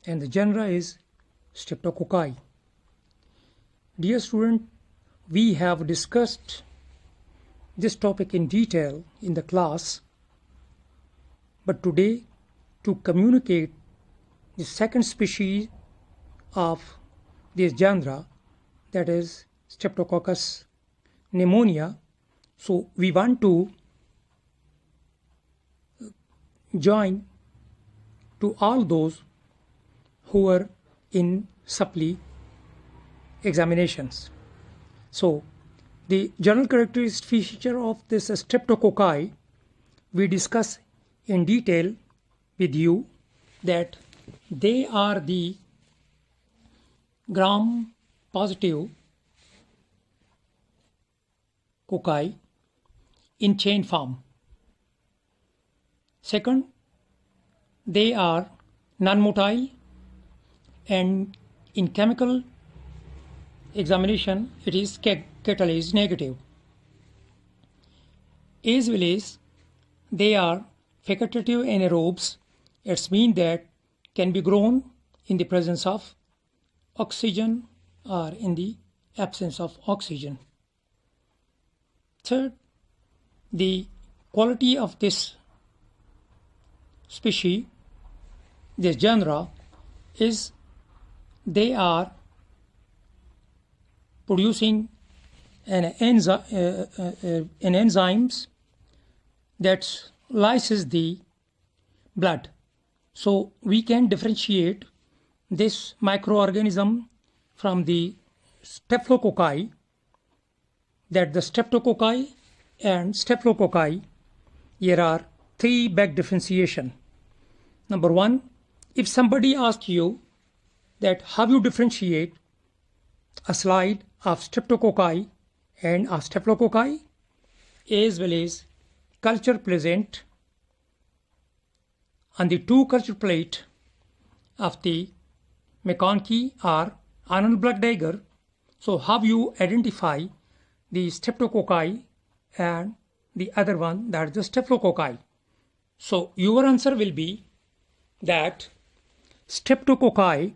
and the genre is Streptococci. Dear student, we have discussed this topic in detail in the class, but today, to communicate the second species of this genre, that is Streptococcus pneumonia, so we want to join to all those who are in supply examinations. So the general characteristic feature of this Streptococci we discuss in detail with you, that they are the gram positive cocci in chain form. Second, they are non-motile, and in chemical examination it is catalase negative. As well as they are facultative anaerobes. It means that can be grown in the presence of oxygen or in the absence of oxygen. Third, the quality of this species, this genre, is they are producing an enzymes that lyses the blood. So we can differentiate this microorganism from the Staphylococci, that the Streptococci and Staphylococci, here are three back differentiation. Number one, if somebody asks you that how you differentiate a slide of Streptococci and a Staphylococci, as well as culture present on the two culture plate of the McConkey or Arnold blood agar, so how you identify the Streptococci and the other one, that is the Staphylococci. So your answer will be that Streptococci,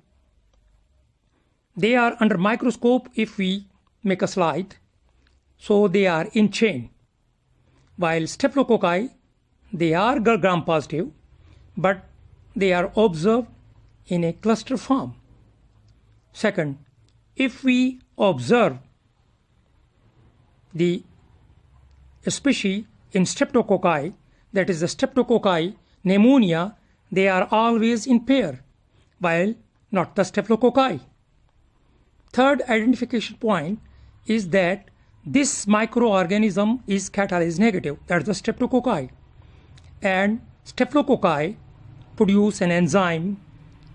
they are under microscope if we make a slide, so they are in chain, while Staphylococci, they are gram positive, but they are observed in a cluster form. Second, if we observe the species in Streptococci, that is the Streptococci pneumonia, they are always in pair, while not the Staphylococci. Third identification point is that this microorganism is catalase negative, that is the Streptococci, and Staphylococci produce an enzyme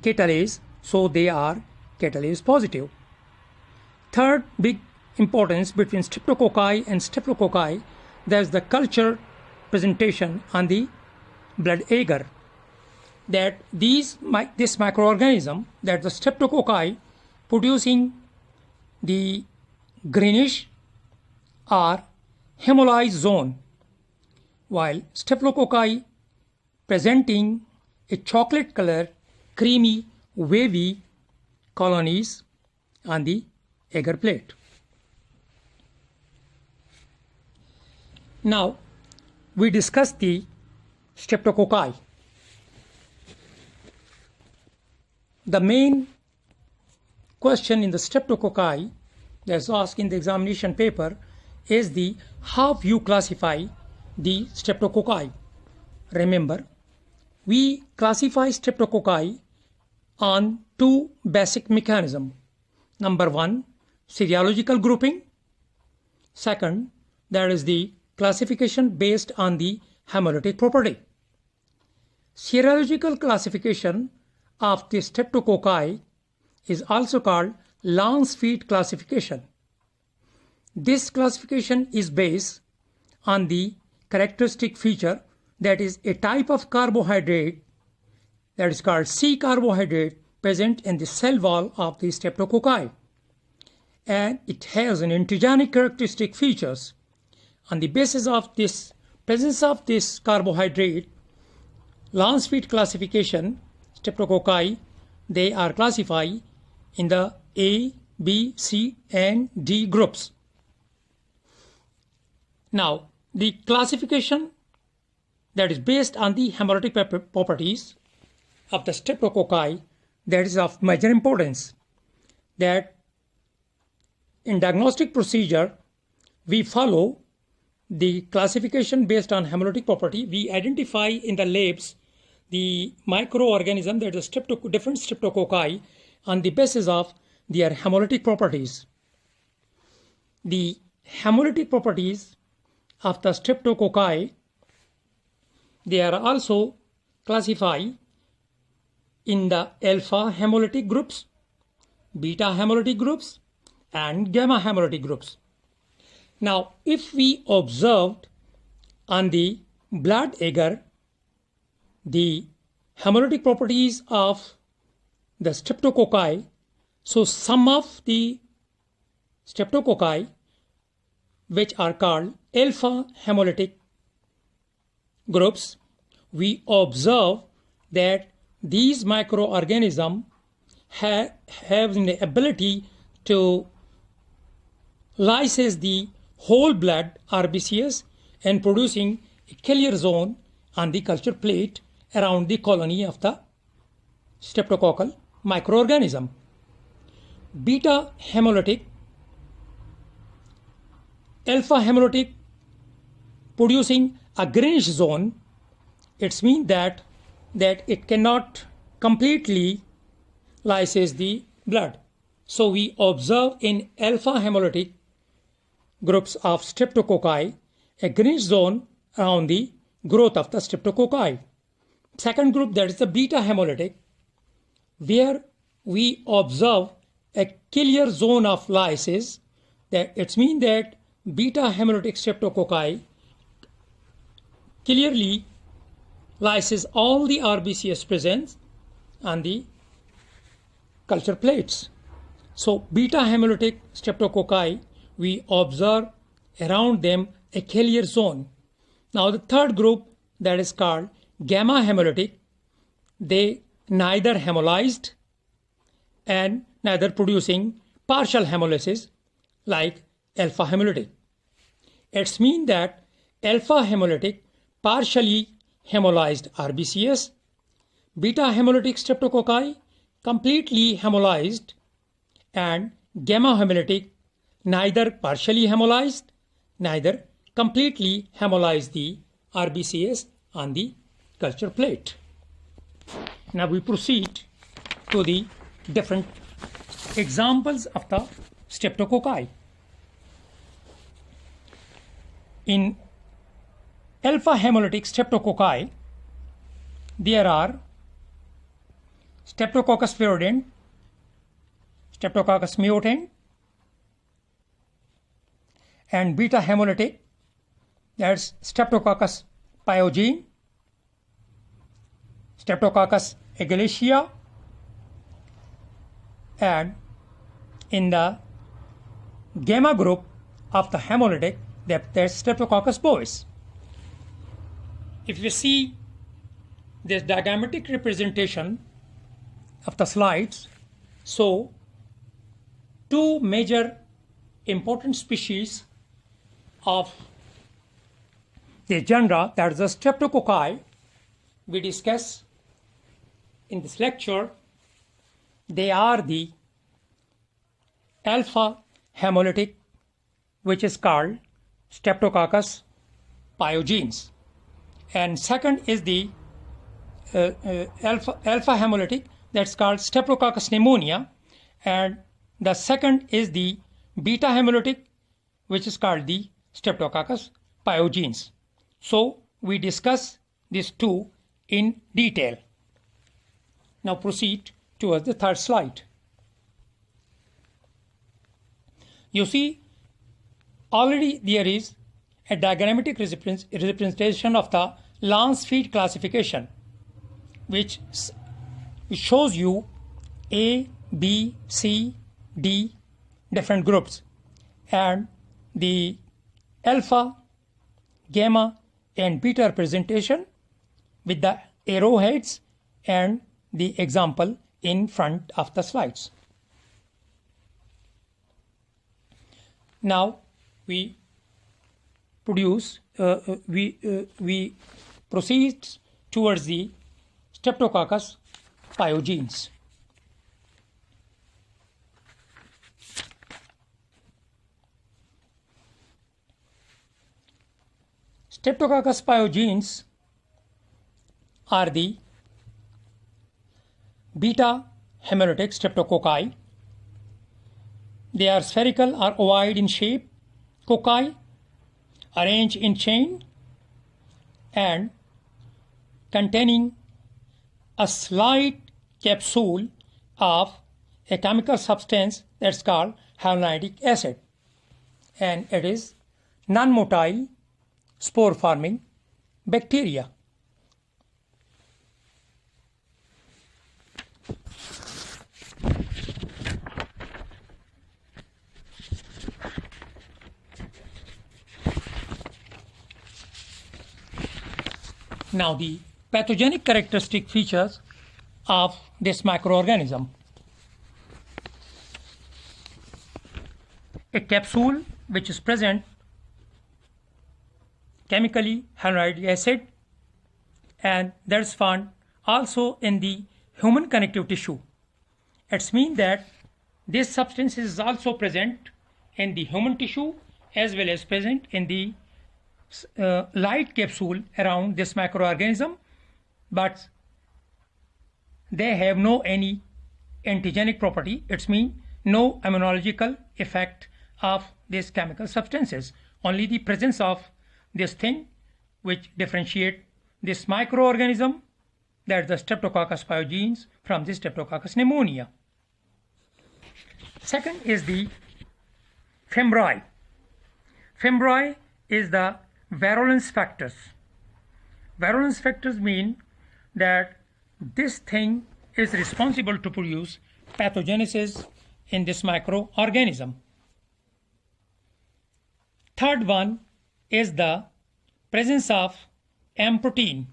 catalase, so they are catalase positive. Third big importance between Streptococci and Staphylococci, there is the culture presentation on the blood agar, that this microorganism, that the Streptococci producing the greenish or hemolyzed zone, while Staphylococci presenting a chocolate color, creamy, wavy colonies on the agar plate. Now we discuss the Streptococci. The main question in the Streptococci that's asked in the examination paper is the how you classify the Streptococci. Remember, we classify Streptococci on two basic mechanisms. Number one, serological grouping. Second, that is the classification based on the hemolytic property. Serological classification of the Streptococci is also called Lancefeed classification. This classification is based on the characteristic feature, that is a type of carbohydrate that is called C carbohydrate present in the cell wall of the Streptococci, and it has an antigenic characteristic features. On the basis of this presence of this carbohydrate, Lancefeed classification, Streptococci they are classified in the A, B, C, and D groups. Now, the classification that is based on the hemolytic properties of the streptococci, that is of major importance, that in diagnostic procedure we follow the classification based on hemolytic property. We identify in the labs the microorganism, that is different streptococci, on the basis of their hemolytic properties. The hemolytic properties of the streptococci, they are also classified in the alpha hemolytic groups, beta hemolytic groups, and gamma hemolytic groups. Now, if we observed on the blood agar the hemolytic properties of the streptococci, so some of the streptococci, which are called alpha hemolytic groups, we observe that these microorganisms have the ability to lyse the whole blood RBCs and producing a clear zone on the culture plate around the colony of the streptococcal microorganism. Beta hemolytic, alpha hemolytic producing a greenish zone, it means that it cannot completely lyse the blood. So we observe in alpha hemolytic groups of streptococci a greenish zone around the growth of the streptococci. Second group, that is the beta hemolytic, where we observe a clear zone of lysis, that it means that beta hemolytic streptococci clearly lyses all the RBCs present on the culture plates. So beta hemolytic streptococci, we observe around them a clear zone. Now the third group, that is called gamma hemolytic, they neither hemolyzed and neither producing partial hemolysis like alpha hemolytic. It means that alpha hemolytic partially hemolyzed RBCs, beta hemolytic streptococci completely hemolyzed, and gamma hemolytic neither partially hemolyzed, neither completely hemolyzed the RBCs on the culture plate. Now we proceed to the different examples of the streptococci. In alpha hemolytic streptococci, there are Streptococcus viridans, Streptococcus mutans, and beta hemolytic, that's Streptococcus pyogenes, Streptococcus agalacea, and in the gamma group of the hemolytic, there's Streptococcus bovis. If you see this diagrammatic representation of the slides, so two major important species of the genera, that is the streptococci, we discuss in this lecture. They are the alpha hemolytic, which is called Streptococcus pyogenes, and second is the alpha hemolytic, that's called Streptococcus pneumonia, and the second is the beta hemolytic, which is called the Streptococcus pyogenes. So we discuss these two in detail. Now proceed towards the third slide. You see, already there is a diagrammatic representation of the Lancefield classification, which shows you A, B, C, D different groups, and the alpha, gamma, and beta representation with the arrowheads and the example in front of the slides. Now we proceed towards the Streptococcus pyogenes. Streptococcus pyogenes are the beta hemolytic streptococci. They are spherical or ovoid in shape, cocci arranged in chain and containing a slight capsule of a chemical substance that's called hyaluronic acid, and it is non-motile spore forming bacteria. Now the pathogenic characteristic features of this microorganism. A capsule which is present chemically hyaluronic acid, and that's found also in the human connective tissue. It means that this substance is also present in the human tissue as well as present in the light capsule around this microorganism, but they have no any antigenic property. It means no immunological effect of these chemical substances, only the presence of this thing which differentiate this microorganism, that the Streptococcus pyogenes, from the Streptococcus pneumonia. Second is the fembri. Fembri is the virulence factors. Virulence factors mean that this thing is responsible to produce pathogenesis in this microorganism. Third one is the presence of M protein.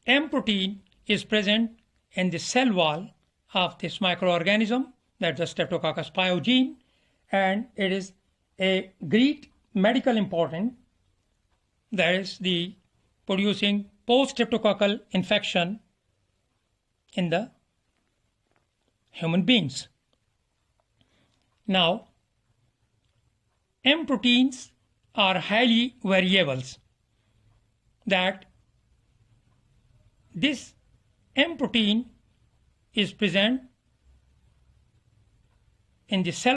M protein is present in the cell wall of this microorganism, that's the Streptococcus pyogene, and it is a great medical important, that is the producing post-streptococcal infection in the human beings. Now, M proteins are highly variables, that this M protein is present in the cell